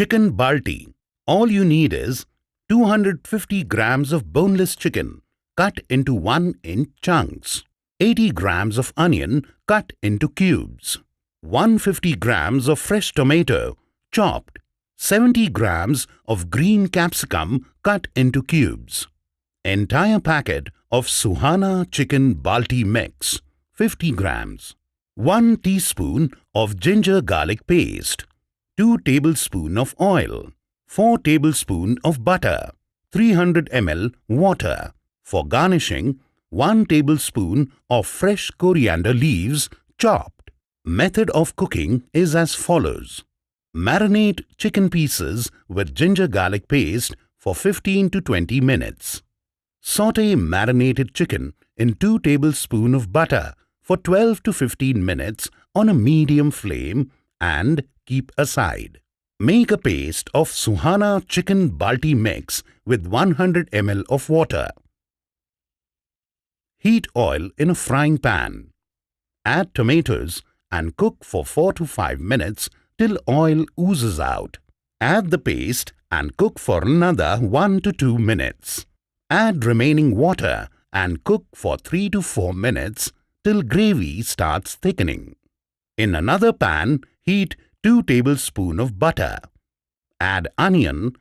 Chicken Balti. All you need is 250 grams of boneless chicken cut into 1-inch chunks, 80 grams of onion cut into cubes, 150 grams of fresh tomato chopped, 70 grams of green capsicum cut into cubes, entire packet of Suhana chicken Balti mix, 50 grams, 1 teaspoon of ginger garlic paste, 2 tablespoons of oil, 4 tablespoons of butter, 300 ml water. For garnishing, 1 tablespoon of fresh coriander leaves chopped. Method of cooking is as follows. Marinate chicken pieces with ginger garlic paste for 15 to 20 minutes. Sauté marinated chicken in 2 tablespoons of butter for 12 to 15 minutes on a medium flame and keep aside. Make a paste of Suhana chicken Balti mix with 100 ml of water. Heat oil in a frying pan. Add tomatoes and cook for 4 to 5 minutes till oil oozes out. Add the paste and cook for another 1 to 2 minutes. Add remaining water and cook for 3 to 4 minutes till gravy starts thickening. In another pan, heat 2 tablespoons of butter. Add onion,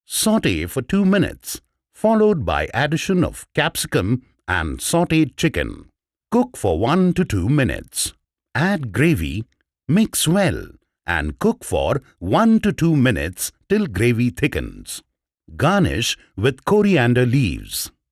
sauté for 2 minutes, followed by addition of capsicum and sautéed chicken. Cook for 1 to 2 minutes. Add gravy, mix well and cook for 1 to 2 minutes till gravy thickens. Garnish with coriander leaves.